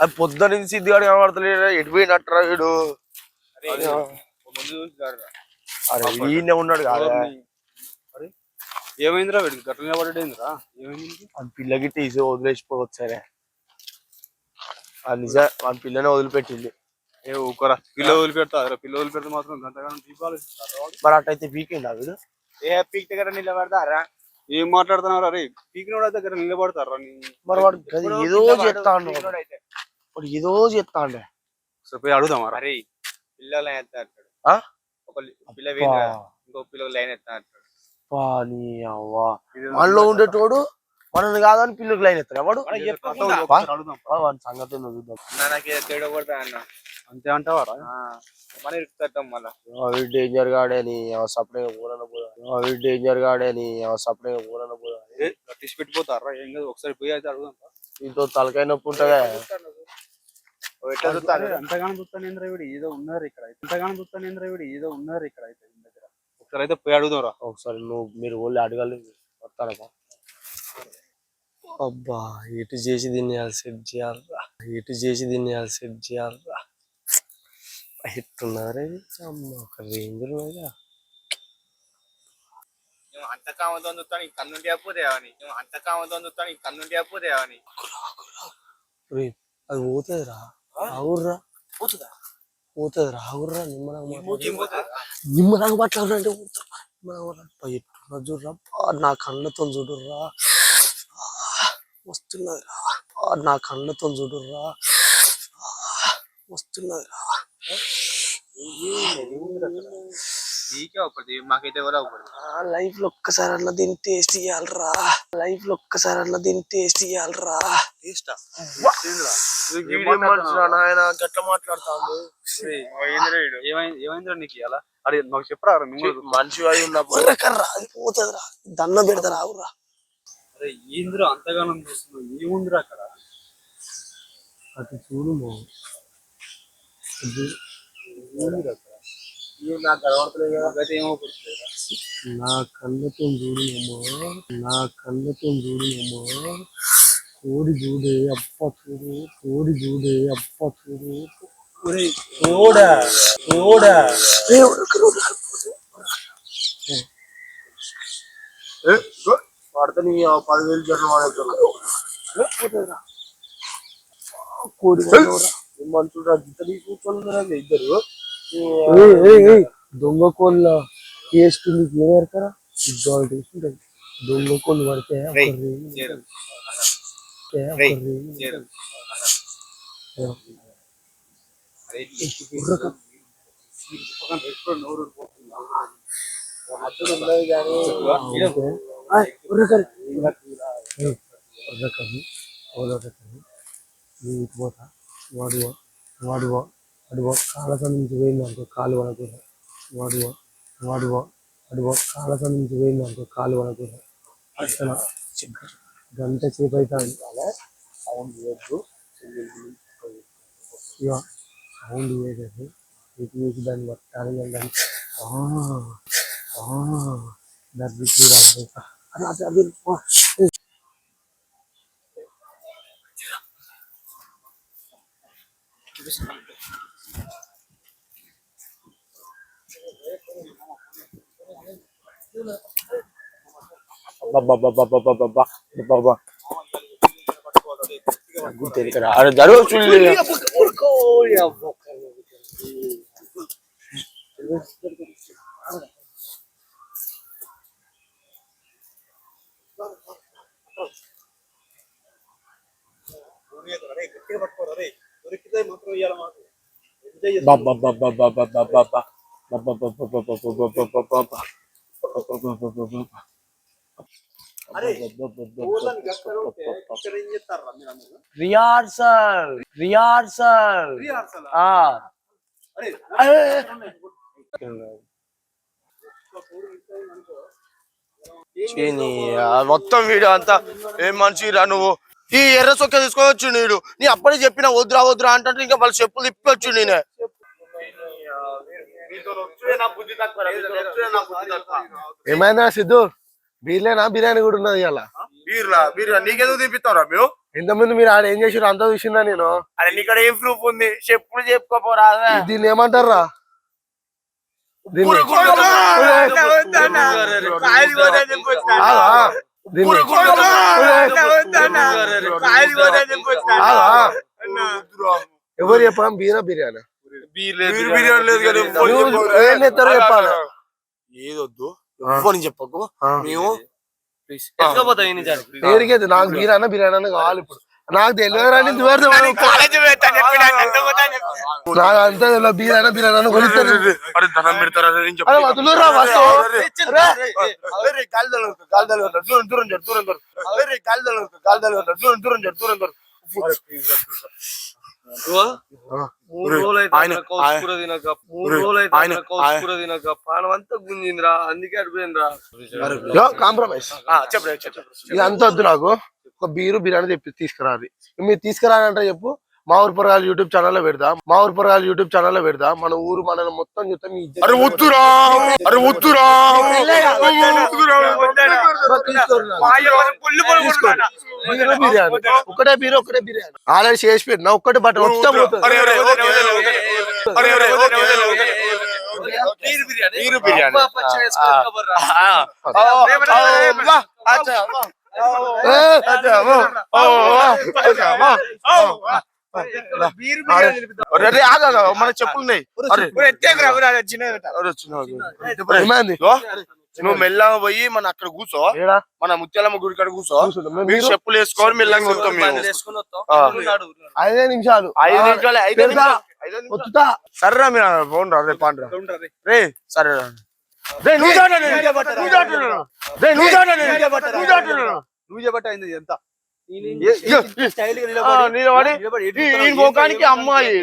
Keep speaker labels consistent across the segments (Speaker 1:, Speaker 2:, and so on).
Speaker 1: అది పొద్దున నుంచి సిద్ధిగాడు కనబడతలేడు, ఎటు పోయినట్రా వీడు. అరే ఈయన ఉన్నాడు కాదా,
Speaker 2: ఏమైందిరా వీడికి గట్ల నిలబడేందిరా? ఏమైంది?
Speaker 1: అది పిల్ల గిట్ట ఈజీ వదిలేసిపోవచ్చు సరే, అది నిజం వాళ్ళ పిల్లని వదిలిపెట్టింది.
Speaker 2: ఏ ఊకరా, పిల్ల వదిలిపెడతా, పిల్ల వదిలిపెడితే మాత్రం గంటగానం దీపాలు
Speaker 1: మరి అట్టయితే పీకిండా వీడు?
Speaker 2: ఏ పీక్ దగ్గర నిలబడతారా? ఏం మాట్లాడుతున్నారా? రే పీకిన దగ్గర నిలబడతారా?
Speaker 1: మరి వాడు ఏదో చెప్తాండు, వాడు ఏదో చెప్తాండే.
Speaker 2: పోయి అడుగుదామా? అరే పిల్లలు ఒక పిల్ల ఇంకో పిల్ల లైన్ ఎత్తా అంటాడు.
Speaker 1: మనలో ఉండేటోడు మనల్ని కాదని పిల్లకి లైన్ ఎత్తాడు. వాడు సంగతి
Speaker 2: తేడా కొడతా అన్న, అంతే అంటావారా? మన ఇరుకుతాం మళ్ళా.
Speaker 1: డేంజర్ గాడని సప్లై ఊరన పోదా, డేంజర్ గాడని సప్లై ఊరన పోదా.
Speaker 2: తీసి పెట్టిపోతారా? ఏం కాదు, ఒకసారి పోయి అయితే అడుగుదాం.
Speaker 1: దీంతో తలకాయ నొప్పి ఉంటుందా?
Speaker 2: ఎంతగానో చూస్తానేంద్ర వీడు ఏదో ఉన్నారు ఇక్కడ, ఎంతగానో చూస్తానేంద్ర వీడు ఏదో ఉన్నారు ఇక్కడ అయితే దగ్గర. ఒకసారి అయితే పోయి అడుగుదాం రా.
Speaker 1: ఒకసారి మీరు ఓళ్ళు అడగలేదు వస్తారా? అబ్బా ఎటు చేసి దీన్ని సెట్ చేయాలరా, ఎటు చేసి దీన్ని సెట్ చేయాలరా. ఎట్టున్నారే అమ్మ ఒక రేంజ్
Speaker 2: అంత కామతో చూస్తాను కన్నుండి అయిపోతేవని, అంత కామతో చూస్తాను కన్నుండి అయిపోతేవని.
Speaker 1: అది పోతుందిరా, ఆవుర్రా పోతుందా? పోతుందిరా, ఆవుర్రా. నిమ్మలాగా మాట్లాడాలంటే ఎట్టున్నా చూడరా, నా కళ్ళతో చూడుర్రా, వస్తున్నదిరా, నా కళ్ళతో చూడుర్రా, వస్తున్నదిరా.
Speaker 2: మాకైతే
Speaker 1: లైఫ్ లో ఒక్కసారి అట్లా దీన్ని టేస్ట్ చేయాలరా, లైఫ్ లో ఒక్కసారి అట్లా దీన్ని టేస్ట్ చేయాలరా. ఆయన గట్ల మాట్లాడుతాడు.
Speaker 2: ఏమైందిరా నీకు ఇలా? అరే నాకు చెప్పరా,
Speaker 1: మనిషి అయి ఉన్నప్పుడు అది పోతుందిరా, దండం పెడతారా ఆవురా.
Speaker 2: అరే ఏందిరా అంతగానం చూస్తున్నావు, ఏముందిరా అక్కడ?
Speaker 1: అది చూడు నా కళ్ళతో చూడుమమ్మా, నా కళ్ళతో చూడుమమ్మా. కోడి చూడే అప్ప చూడు, కోడి చూడే అప్ప చూడు. వాడితే నీ 10,000 జట్లు వాడేస్తాను. కోడి మనుషులు కూర్చొని ఇద్దరు దొంగ కోళ్ళ టేస్ట్ నీకు ఏం పెడతారా? తీసుకుంటుంది దొంగ కోళ్ళు పడితే పోతా వాడువో వాడువో అడువో కాళ్ళ నుంచి పోయింది అనుకో కాలు వడకూడదు, వాడువో వాడువో అడువో కాళ్ళ నుంచి పోయింది అనుకో కాలు వడకూడదు. అసలు గంట సేపు అవుతుంది సౌండ్ వేయద్దు, ఇక సౌండ్ వేసేది ఇటు వేసి దాన్ని పట్టాలి. దాన్ని అది రిహార్సల్ రిహార్సల్ మొత్తం వీడియో అంతా ఏం మనిషిరా నువ్వు. ఈ ఎర్ర సొక్క తీసుకోవచ్చు నీడు, నీ అప్పుడే చెప్పిన వద్దురా వద్దురా అంటే ఇంకా వాళ్ళు చెప్పులు తిప్పొచ్చు. నేనే ఏమైందా సిద్ధు, బీర్లేనా బిర్యానీ కూడా ఉన్నది ఇలా? బీర్లా బీర్లా నీకెందుకు తిప్పిస్తారా మేము? ఇంతకుముందు మీరు ఆడ ఏం చేసారు అంతా చూసిందా నేను.
Speaker 2: అరే ఇక్కడ ఏం ప్రూఫ్ ఉంది? చెప్పుడు చెప్పుకోపోరా.
Speaker 1: దీన్ని ఏమంటారా? ఎవరు చెప్పాం? బీరా బిర్యానీ ఏం చేస్తారో చెప్పాలి.
Speaker 3: ఏదొద్దు చెప్పకు. మేము
Speaker 1: పేరుకైతే నాకు బీరానా బిర్యానీ కావాలి. ఇప్పుడు నాకు తెలియదు నాకు అంతా బీరానా బిర్యానీ కొనిస్తారు.
Speaker 3: పానమంతా గుంజిందిరా, అందుకే అడిపోయిందిరా.
Speaker 1: కాంప్రమైజ్ ఇదంతా వద్దు నాకు. ఒక బీరు బిర్యానీ తీసుకురాలి. మీరు తీసుకురాలంటే చెప్పు. మా ఊరు పొరగాలు యూట్యూబ్ ఛానల్ లో పెడదాం. మన ఊరు మనల్ని మొత్తం చూస్తే మీ బిర్యానీ ఒకటే బిర్యానీ ఆల్రెడీ చేసి పెట్టినా. ఒక్కటి బట్ట మొత్తం
Speaker 3: మన చెప్పులున్నాయి. నువ్వు మెల్లగా పోయి మన అక్కడ కూర్చో, మన ముత్యాలమ్మ గుడి కాడ కూర్చో. మీరు చెప్పులు వేసుకోవాలి, మెల్లగా వస్తాం మేము.
Speaker 1: 5 నిమిషాలు
Speaker 3: సరేరా మీరు ఫోన్ రా రే పాండ్రా రే. సరే ముఖానికి అమ్మాయి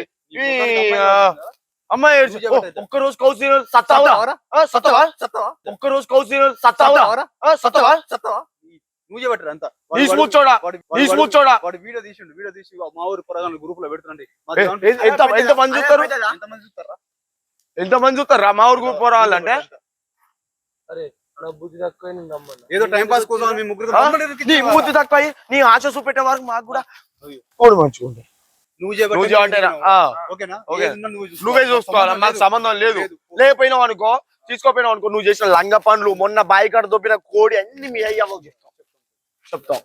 Speaker 3: ఒక్కరోజు కౌసి సత్తావా, ఒక్కరోజు కౌసి సత్తావా.
Speaker 2: నువ్వు చెప్పట్టు అంతా
Speaker 3: కూర్చోడా
Speaker 2: వీడియో తీసి మా ఊరు పొరగాల గ్రూప్ లో పెడుతుండండి.
Speaker 3: ఎంత మంది చూస్తారా మా ఊరు గ్రూప్ పోరాలంటే?
Speaker 2: ఏదో టైం పాస్ కోసం మీ ముగ్గురు
Speaker 3: బుద్ధి తక్కువ నీ ఆశ చూపెట్టే వరకు మాకు కూడా
Speaker 1: మంచిగా.
Speaker 3: నువ్వే చూసుకోవాలి, మాకు సంబంధం లేదు. లేకపోయినావు అనుకో, తీసుకోపోయినావు అనుకో, నువ్వు చేసిన లంగ పనులు, మొన్న బాయి కాడ దొబ్బిన కోడి అన్ని మీ అయ్యామో చెప్తాం.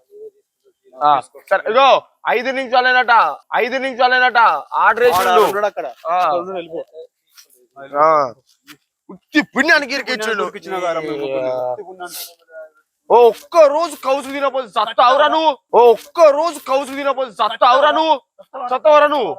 Speaker 3: సరే ఇగో 5 నిమిషాలేనట ఆర్డర్ వేసిండు. పుణ్యానికి ఇరికిచ్చిండు. ఒక్క రోజు కౌసు తినపోతే సత్తావురా నువ్వు. సత్తావురా నువ్వు.